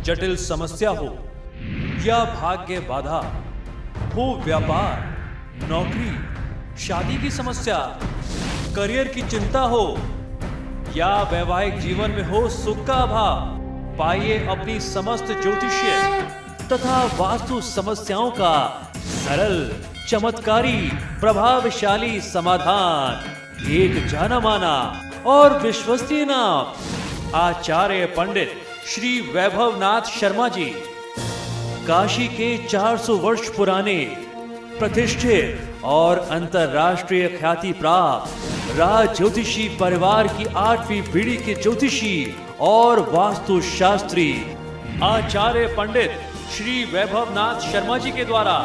जटिल समस्या हो या भाग्य बाधा हो, व्यापार, नौकरी, शादी की समस्या, करियर की चिंता हो या वैवाहिक जीवन में हो सुख का अभाव, पाइए अपनी समस्त ज्योतिषीय तथा वास्तु समस्याओं का सरल, चमत्कारी, प्रभावशाली समाधान। एक जाना माना और विश्वसनीय नाम, आचार्य पंडित श्री वैभवनाथ शर्मा जी, काशी के 400 वर्ष पुराने प्रतिष्ठित और अंतरराष्ट्रीय ख्याति प्राप्त राज ज्योतिषी परिवार की 8वीं पीढ़ी के ज्योतिषी और वास्तु शास्त्री आचार्य पंडित श्री वैभवनाथ शर्मा जी के द्वारा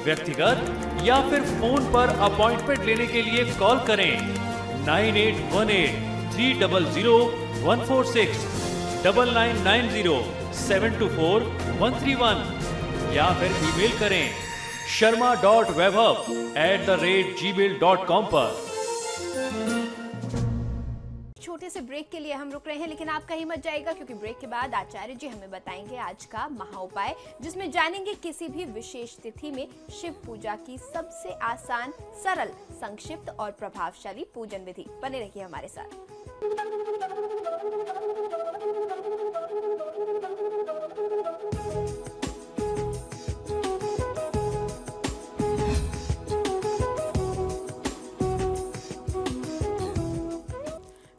व्यक्तिगत या फिर फोन पर अपॉइंटमेंट लेने के लिए कॉल करें 9818300146, 9990724131 या फिर ईमेल करें sharma.vaibhav@gmail.com पर। छोटे से ब्रेक के लिए हम रुक रहे हैं, लेकिन आप कहीं मत जाएगा क्योंकि ब्रेक के बाद आचार्य जी हमें बताएंगे आज का महा उपाय, जिसमें जानेंगे किसी भी विशेष तिथि में शिव पूजा की सबसे आसान, सरल, संक्षिप्त और प्रभावशाली पूजन विधि। बने रहिए हमारे साथ।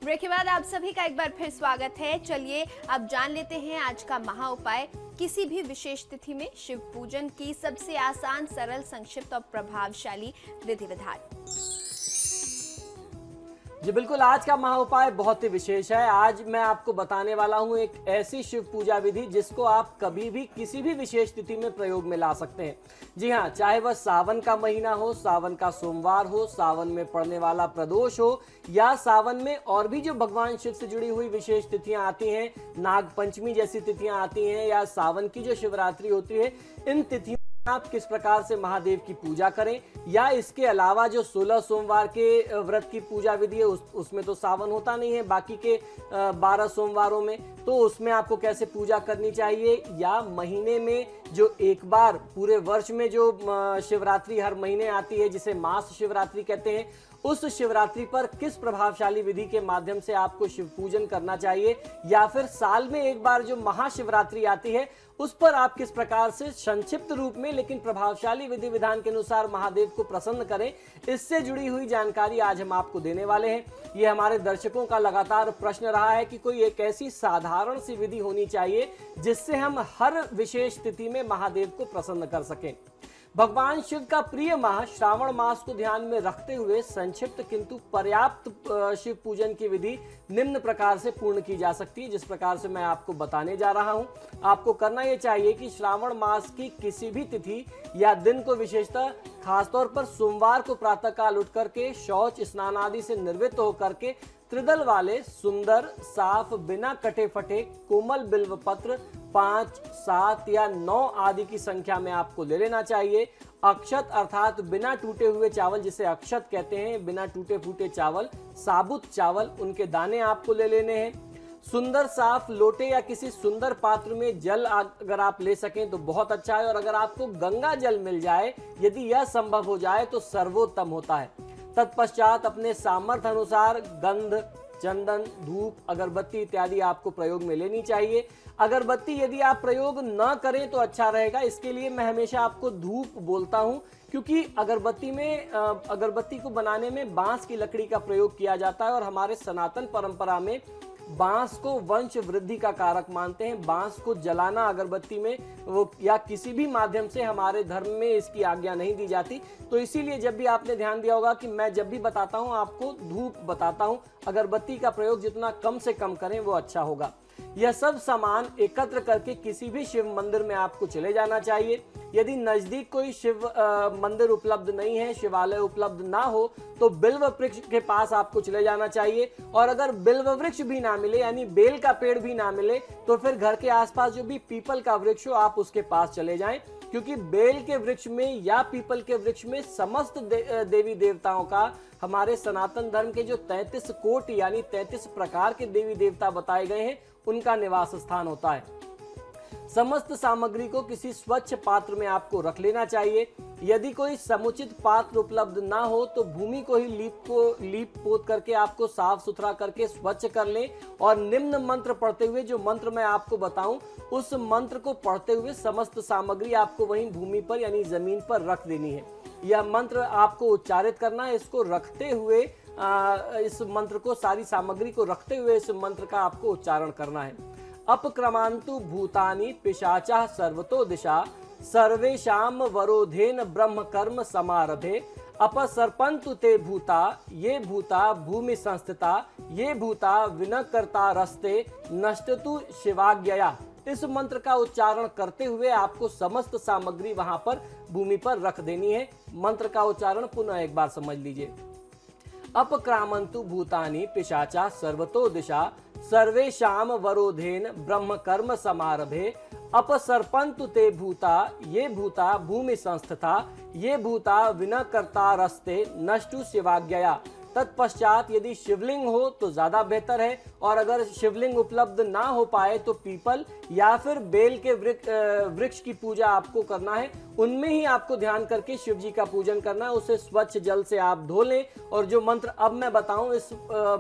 ब्रेक के बाद आप सभी का एक बार फिर स्वागत है। चलिए अब जान लेते हैं आज का महा उपाय, किसी भी विशेष तिथि में शिव पूजन की सबसे आसान, सरल, संक्षिप्त और प्रभावशाली विधि विधान। जी बिल्कुल, आज का महा उपाय बहुत ही विशेष है। आज मैं आपको बताने वाला हूं एक ऐसी शिव पूजा विधि जिसको आप कभी भी किसी भी विशेष तिथि में प्रयोग में ला सकते हैं। जी हाँ, चाहे वह सावन का महीना हो, सावन का सोमवार हो, सावन में पड़ने वाला प्रदोष हो या सावन में और भी जो भगवान शिव से जुड़ी हुई विशेष तिथियां आती हैं, नाग पंचमी जैसी तिथियां आती हैं या सावन की जो शिवरात्रि होती है, इन तिथियों आप किस प्रकार से महादेव की पूजा करें, या इसके अलावा जो 16 सोमवार के व्रत की पूजा विधि है उसमें तो सावन होता नहीं है, बाकी के 12 सोमवारों में तो उसमें आपको कैसे पूजा करनी चाहिए, या महीने में जो एक बार पूरे वर्ष में जो शिवरात्रि हर महीने आती है जिसे मास शिवरात्रि कहते हैं, उस शिवरात्रि पर किस प्रभावशाली विधि के माध्यम से आपको शिव पूजन करना चाहिए, या फिर साल में एक बार जो महाशिवरात्रि आती है उस पर आप किस प्रकार से संक्षिप्त रूप में लेकिन प्रभावशाली विधि विधान के अनुसार महादेव को प्रसन्न करें, इससे जुड़ी हुई जानकारी आज हम आपको देने वाले हैं। ये हमारे दर्शकों का लगातार प्रश्न रहा है कि कोई एक ऐसी साधारण सी विधि होनी चाहिए जिससे हम हर विशेष तिथि में महादेव को प्रसन्न कर सकें। भगवान शिव का प्रिय माह श्रावण मास को ध्यान में रखते हुए संक्षिप्त किंतु पर्याप्त शिव पूजन की विधि निम्न प्रकार से पूर्ण की जा सकती है, जिस प्रकार से मैं आपको बताने जा रहा हूं। आपको करना यह चाहिए कि श्रावण मास की किसी भी तिथि या दिन को, विशेषतः खासतौर पर सोमवार को प्रातःकाल उठ करके शौच स्नान आदि से निर्वृत्त होकर के त्रिदल वाले सुंदर, साफ, बिना कटे फटे कोमल बिल्व पत्र 5, 7 या 9 आदि की संख्या में आपको ले लेना चाहिए। अक्षत अर्थात बिना टूटे हुए चावल, जिसे अक्षत कहते हैं, बिना टूटे फूटे चावल, साबुत चावल, उनके दाने आपको ले लेने हैं। सुंदर साफ लोटे या किसी सुंदर पात्र में जल अगर आप ले सकें तो बहुत अच्छा है, और अगर आपको गंगा जल मिल जाए, यदि यह संभव हो जाए तो सर्वोत्तम होता है। तत्पश्चात अपने सामर्थ्य अनुसार गंध, चंदन, धूप, अगरबत्ती इत्यादि आपको प्रयोग में लेनी चाहिए। अगरबत्ती यदि आप प्रयोग न करें तो अच्छा रहेगा। इसके लिए मैं हमेशा आपको धूप बोलता हूं, क्योंकि अगरबत्ती को बनाने में बांस की लकड़ी का प्रयोग किया जाता है और हमारे सनातन परंपरा में बांस को वंश वृद्धि का कारक मानते हैं। बांस को जलाना अगरबत्ती में वो या किसी भी माध्यम से हमारे धर्म में इसकी आज्ञा नहीं दी जाती। तो इसीलिए जब भी आपने ध्यान दिया होगा कि मैं जब भी बताता हूं आपको धूप बताता हूं, अगरबत्ती का प्रयोग जितना कम से कम करें वो अच्छा होगा। यह सब सामान एकत्र करके किसी भी शिव मंदिर में आपको चले जाना चाहिए। यदि नजदीक कोई शिव मंदिर उपलब्ध नहीं है, शिवालय उपलब्ध ना हो, तो बिल्व वृक्ष के पास आपको चले जाना चाहिए। और अगर बिल्व वृक्ष भी ना मिले, यानी बेल का पेड़ भी ना मिले, तो फिर घर के आसपास जो भी पीपल का वृक्ष हो आप उसके पास चले जाएं, क्योंकि बेल के वृक्ष में या पीपल के वृक्ष में समस्त देवी देवताओं का, हमारे सनातन धर्म के जो 33 कोटि यानी 33 प्रकार के देवी देवता बताए गए हैं, उनका निवास स्थान होता है। समस्त सामग्री को किसी स्वच्छ पात्र में आपको रख लेना चाहिए। यदि कोई समुचित पात्र उपलब्ध ना हो तो भूमि को ही लीप पोत करके आपको साफ सुथरा करके स्वच्छ कर लें और निम्न मंत्र पढ़ते हुए, जो मंत्र मैं आपको बताऊं उस मंत्र को पढ़ते हुए समस्त सामग्री आपको वहीं भूमि पर यानी जमीन पर रख देनी है। यह मंत्र आपको उच्चारित करना है। इसको रखते हुए इस मंत्र को, सारी सामग्री को रखते हुए इस मंत्र का आपको उच्चारण करना है। अपक्रमांतु भूतानि पिशाचा सर्वतो दिशा सर्वेशाम वरोधेन ब्रह्म कर्म समारभे अपसर्पन्तु ते भूता ये भूता भूमि संस्थिता ये भूता विनकर्ता रस्ते नष्टतु शिवाज्ञया। इस मंत्र का उच्चारण करते हुए आपको समस्त सामग्री वहां पर भूमि पर रख देनी है। मंत्र का उच्चारण पुनः एक बार समझ लीजिए। अपक्रामंतु भूतानि पिशाचा सर्वतो दिशा सर्वेशाम वरोधेन ब्रह्म कर्म समारभे अपसर्पन्तु ते भूता ये भूता भूमि संस्थिता ये भूता विनकर्ता रस्ते नष्टु शिवाज्ञया। तत्पश्चात यदि शिवलिंग हो तो ज्यादा बेहतर है, और अगर शिवलिंग उपलब्ध ना हो पाए तो पीपल या फिर बेल के वृक्ष की पूजा आपको करना है। उनमें ही आपको ध्यान करके शिव जी का पूजन करना है। उसे स्वच्छ जल से आप धो लें और जो मंत्र अब मैं बताऊं इस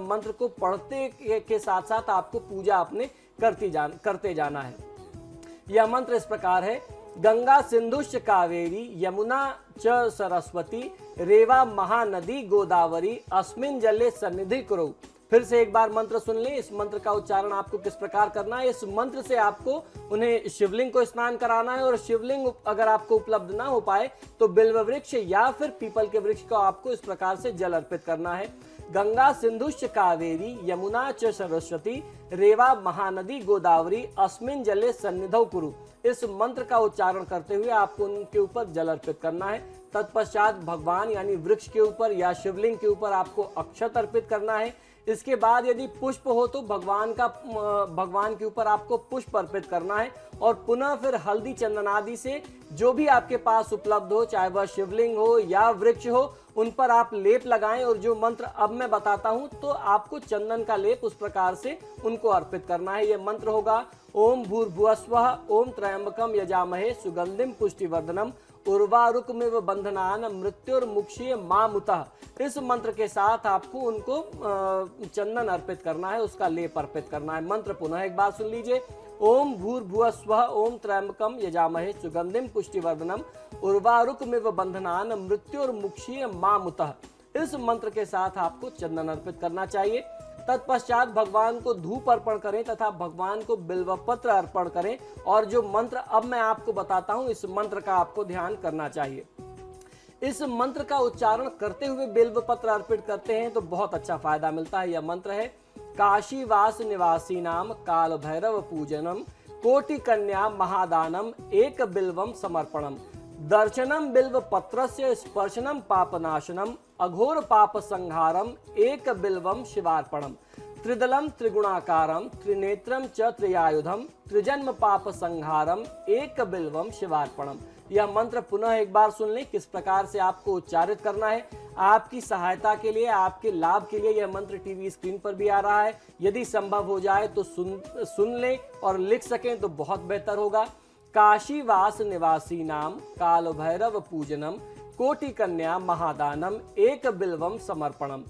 मंत्र को पढ़ते के साथ साथ आपको पूजा अपने करते जाना है। यह मंत्र इस प्रकार है। गंगा सिंधुश्च कावेरी यमुना च सरस्वती रेवा महानदी गोदावरी अस्मिन् जले सन्निधि कुरु। फिर से एक बार मंत्र सुन लें। इस मंत्र का उच्चारण आपको किस प्रकार करना है। इस मंत्र से आपको उन्हें शिवलिंग को स्नान कराना है, और शिवलिंग अगर आपको उपलब्ध ना हो पाए तो बिल्व वृक्ष या फिर पीपल के वृक्ष को आपको इस प्रकार से जल अर्पित करना है। गंगा सिंधुश्च कावेरी यमुना च सरस्वती रेवा महानदी गोदावरी अस्मिन् जले सन्निधौ कुरु। इस मंत्र का उच्चारण करते हुए आपको उनके ऊपर जल अर्पित करना है। तत्पश्चात भगवान यानी वृक्ष के ऊपर या शिवलिंग के ऊपर आपको अक्षत अर्पित करना है। इसके बाद यदि पुष्प हो तो भगवान के ऊपर आपको पुष्प अर्पित करना है, और पुनः फिर हल्दी चंदन आदि से जो भी आपके पास उपलब्ध हो, चाहे वह शिवलिंग हो या वृक्ष हो, उन पर आप लेप लगाएं। और जो मंत्र अब मैं बताता हूं तो आपको चंदन का लेप उस प्रकार से उनको अर्पित करना है। यह मंत्र होगा ओम भूर्भुवस्वः ओम त्र्यंबकम यजामहे सुगंधिम पुष्टिवर्धनम उर्वारुकमिव बंधनान मृत्युर्मुक्षीय मामुतः। इस मंत्र के साथ आपको उनको चंदन अर्पित करना है, उसका लेप अर्पित करना है। मंत्र पुनः एक बार सुन लीजिए। ओम भूर्भुवस्वः ओम त्र्यंबकम यजामहे सुगंधिम पुष्टिवर्धनम उर्वारुकमिव बंधनान मृत्युर्मुक्षीय मामुतः। इस मंत्र के साथ आपको चंदन अर्पित करना चाहिए। तत्पश्चात भगवान को धूप अर्पण करें तथा भगवान को बिल्वपत्र अर्पण करें, और जो मंत्र अब मैं आपको बताता हूं इस मंत्र का आपको ध्यान करना चाहिए। इस मंत्र का उच्चारण करते हुए बिल्वपत्र अर्पित करते हैं तो बहुत अच्छा फायदा मिलता है। यह मंत्र है काशीवास निवासी नाम काल भैरव पूजनम कोटि कन्या महादानम एक बिल्वम समर्पणम दर्शनम बिल्व पत्रस्य स्पर्शनम पापनाशनम अघोर पाप संहारम एक बिल्वम शिवार्पणम त्रिदलम त्रिगुणाकारम त्रिनेत्रम च त्रियायुधम त्रिजन्म पाप संहारम एक बिल्वम शिवार्पणम। यह मंत्र पुनः एक बार सुन लें किस प्रकार से आपको उच्चारित करना है। आपकी सहायता के लिए, आपके लाभ के लिए यह मंत्र टीवी स्क्रीन पर भी आ रहा है। यदि संभव हो जाए तो सुन लें और लिख सकें तो बहुत बेहतर होगा। काशीवास निवासी नाम काल भैरव पूजनम कोटि कन्या महादानम एक बिल्वम समर्पणम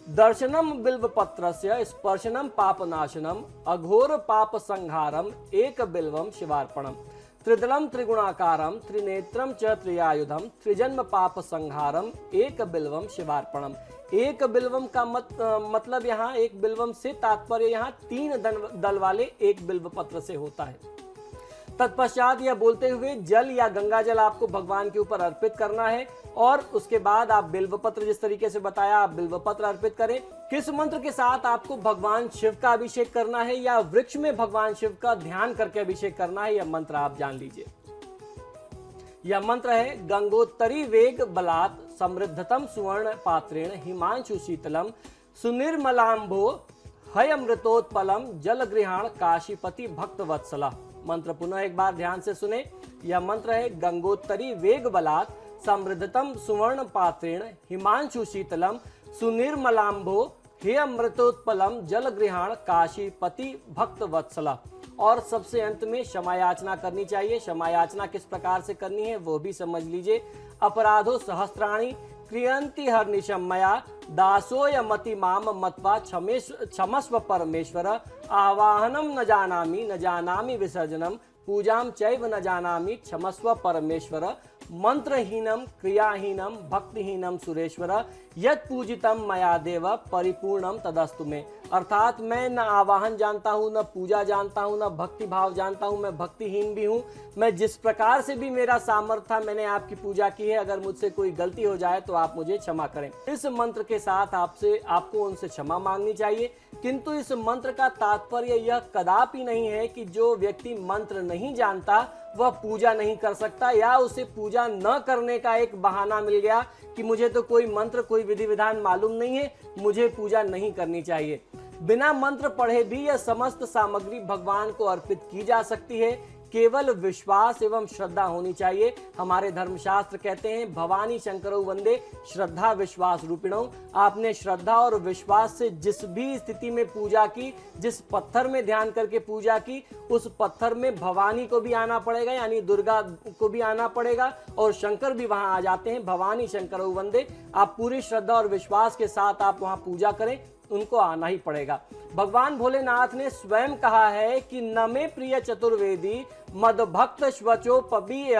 दर्शनम बिल्व पत्रस्य स्पर्शनम पापनाशनम अघोर पाप संहारम एक बिल्वम शिवार्पणम त्रिदलम त्रिगुणाकारम त्रिनेत्रम च त्रियायुधम त्रिजन्म पाप संहारम एक बिल्वम शिवार्पणम। एक बिल्वम का मतलब यहाँ एक बिल्वम से तात्पर्य यहाँ 3 दल वाले एक बिल्व पत्र से होता है। तत्पश्चात यह बोलते हुए जल या गंगा जल आपको भगवान के ऊपर अर्पित करना है, और उसके बाद आप बिल्वपत्र जिस तरीके से बताया आप बिल्वपत्र अर्पित करें। किस मंत्र के साथ आपको भगवान शिव का अभिषेक करना है या वृक्ष में भगवान शिव का ध्यान करके अभिषेक करना है, यह मंत्र आप जान लीजिए। यह मंत्र है गंगोत्तरी वेग बलात् समृद्धतम सुवर्ण पात्रेण हिमांशु शीतलम सुनिर्मलांभो हयमृतोत्पलम जल गृहाण काशीपति भक्त वत्सला। मंत्र पुनः एक बार ध्यान से सुने। यह मंत्र है गंगोत्तरी वेग बलात् समृद्धतम सुवर्ण पात्रेण हिमांशु शीतलम सुनिर्मलांभो हे अमृतोत्पलम जल गृहाण काशीपति भक्त वत्सला। और सबसे अंत में क्षमा याचना करनी चाहिए। क्षमा याचना किस प्रकार से करनी है वो भी समझ लीजिए। अपराधो सहस्त्राणि क्रियंति हरनिशम मया दासोयमति माम मत्वा क्षमस्व परमेश्वर आवाहनम न जानामि विसर्जनम पूजाम चैव न जानामि क्षमस्व परमेश्वर मंत्रहीनम क्रियाहीनम भक्तिहीनम सुरेश्वर यत् पूजितम मया देव परिपूर्णम तदस्तु में। अर्थात मैं न आवाहन जानता हूँ, न पूजा जानता हूँ, न भक्ति भाव जानता हूँ, मैं भक्तिहीन भी हूँ। मैं जिस प्रकार से भी मेरा सामर्थ्य था मैंने आपकी पूजा की है, अगर मुझसे कोई गलती हो जाए तो आप मुझे क्षमा करें। इस मंत्र के साथ आपको उनसे क्षमा मांगनी चाहिए। किंतु इस मंत्र का तात्पर्य यह कदापि नहीं है कि जो व्यक्ति मंत्र नहीं जानता वह पूजा नहीं कर सकता, या उसे पूजा न करने का एक बहाना मिल गया कि मुझे तो कोई मंत्र कोई विधि विधान मालूम नहीं है, मुझे पूजा नहीं करनी चाहिए। बिना मंत्र पढ़े भी यह समस्त सामग्री भगवान को अर्पित की जा सकती है। केवल विश्वास एवं श्रद्धा होनी चाहिए। हमारे धर्मशास्त्र कहते हैं भवानी शंकरौ वंदे श्रद्धा विश्वास रूपिणौ। आपने श्रद्धा और विश्वास से जिस भी स्थिति में पूजा की, जिस पत्थर में ध्यान करके पूजा की, उस पत्थर में भवानी को भी आना पड़ेगा, यानी दुर्गा को भी आना पड़ेगा, और शंकर भी वहां आ जाते हैं। भवानी शंकरौ वंदे, आप पूरी श्रद्धा और विश्वास के साथ आप वहां पूजा करें, उनको आना ही पड़ेगा। भगवान भोलेनाथ ने स्वयं कहा है कि न मे प्रिय चतुर्वेदी मद भक्त श्वचो पबीय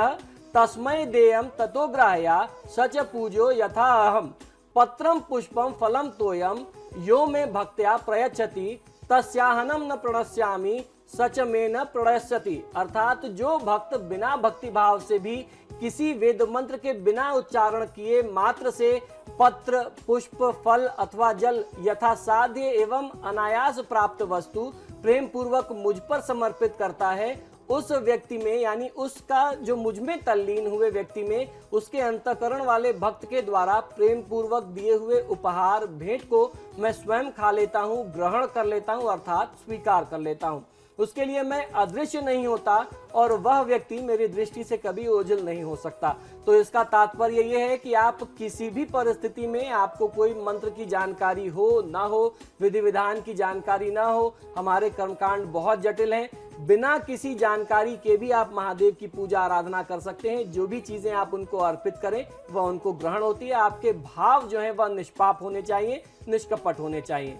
तस्मै देयम ततो ग्राह्या सच पूजो यथा अहम पत्रम पुष्पम फलम तोयम यो मे भक्त्या प्रयच्छति तस्याहनम न प्रणश्यामि सच में न प्रणश्यति। अर्थात जो भक्त बिना भक्ति भाव से भी किसी वेद मंत्र के बिना उच्चारण किए मात्र से पत्र पुष्प फल अथवा जल यथासाध्य एवं अनायास प्राप्त वस्तु प्रेम पूर्वक मुझ पर समर्पित करता है, उस व्यक्ति में, यानी उसका जो मुझ में तल्लीन हुए व्यक्ति में, उसके अंतःकरण वाले भक्त के द्वारा प्रेम पूर्वक दिए हुए उपहार भेंट को मैं स्वयं खा लेता हूँ, ग्रहण कर लेता हूँ, अर्थात स्वीकार कर लेता हूँ। उसके लिए मैं अदृश्य नहीं होता और वह व्यक्ति मेरी दृष्टि से कभी ओझल नहीं हो सकता। तो इसका तात्पर्य यह है कि आप किसी भी परिस्थिति में, आपको कोई मंत्र की जानकारी हो ना हो, विधि विधान की जानकारी ना हो, हमारे कर्मकांड बहुत जटिल हैं, बिना किसी जानकारी के भी आप महादेव की पूजा आराधना कर सकते हैं। जो भी चीजें आप उनको अर्पित करें वह उनको ग्रहण होती है। आपके भाव जो है वह निष्पाप होने चाहिए, निष्कपट होने चाहिए।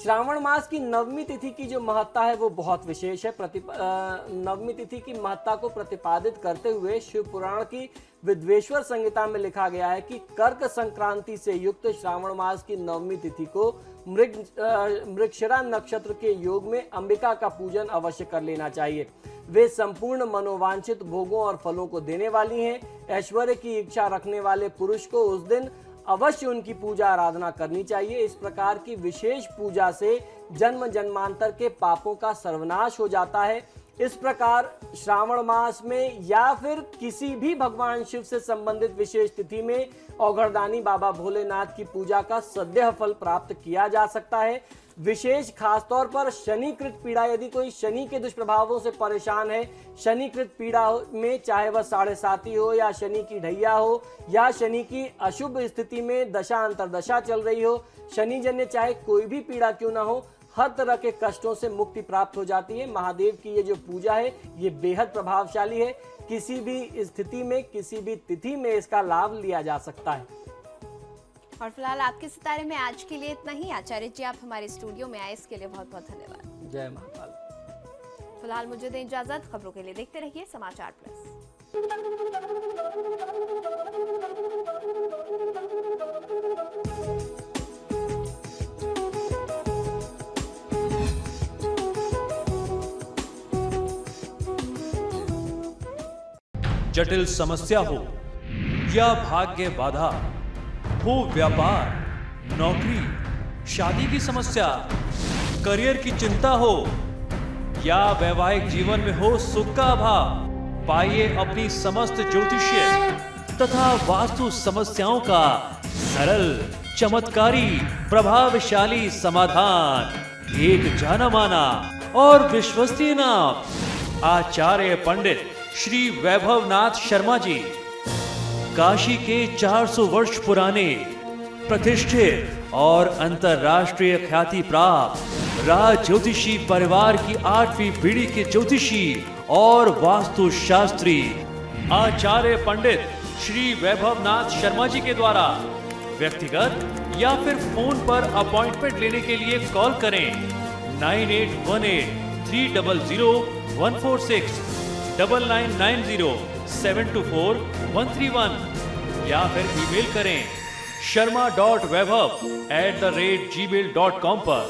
श्रावण मास की नवमी तिथि की जो महत्ता है वो बहुत विशेष है। नवमी तिथि की महत्ता को प्रतिपादित करते हुए शिव पुराण की विद्वेश्वर संहिता में लिखा गया है कि कर्क संक्रांति से युक्त श्रावण मास की नवमी तिथि को मृगशिरा नक्षत्र के योग में अंबिका का पूजन अवश्य कर लेना चाहिए। वे संपूर्ण मनोवांछित भोगों और फलों को देने वाली हैं। ऐश्वर्य की इच्छा रखने वाले पुरुष को उस दिन अवश्य उनकी पूजा आराधना करनी चाहिए। इस प्रकार की विशेष पूजा से जन्म जन्मांतर के पापों का सर्वनाश हो जाता है। इस प्रकार श्रावण मास में या फिर किसी भी भगवान शिव से संबंधित विशेष तिथि में औघड़दानी बाबा भोलेनाथ की पूजा का सदैव फल प्राप्त किया जा सकता है। विशेष खासतौर पर शनिकृत पीड़ा, यदि कोई शनि के दुष्प्रभावों से परेशान है, शनिकृत पीड़ा में चाहे वह 7.5 हो या शनि की ढैया हो या शनि की अशुभ स्थिति में दशा अंतरदशा चल रही हो, शनि जन्य चाहे कोई भी पीड़ा क्यों ना हो, हर तरह के कष्टों से मुक्ति प्राप्त हो जाती है। महादेव की ये जो पूजा है ये बेहद प्रभावशाली है। किसी भी स्थिति में, किसी भी तिथि में इसका लाभ लिया जा सकता है। और फिलहाल आपके सितारे में आज के लिए इतना ही। आचार्य जी, आप हमारे स्टूडियो में आए इसके लिए बहुत बहुत धन्यवाद। जय महाकाल। फिलहाल मुझे दें इजाजत। खबरों के लिए देखते रहिए समाचार प्लस। जटिल समस्या हो या भाग्य बाधा हो, व्यापार, नौकरी, शादी की समस्या, करियर की चिंता हो या वैवाहिक जीवन में हो सुख का अभाव, पाइए अपनी समस्त ज्योतिषीय तथा वास्तु समस्याओं का सरल, चमत्कारी, प्रभावशाली समाधान। एक जाना माना और विश्वसनीय नाम आचार्य पंडित श्री वैभवनाथ शर्मा जी, काशी के 400 वर्ष पुराने प्रतिष्ठित और अंतर्राष्ट्रीय ख्याति प्राप्त राज ज्योतिषी परिवार की 8वीं पीढ़ी के ज्योतिषी और वास्तु शास्त्री आचार्य पंडित श्री वैभवनाथ शर्मा जी के द्वारा व्यक्तिगत या फिर फोन पर अपॉइंटमेंट लेने के लिए कॉल करें 9818-300-146, 9990-724-131 या फिर ईमेल करें sharma.vaibhav@gmail.com पर।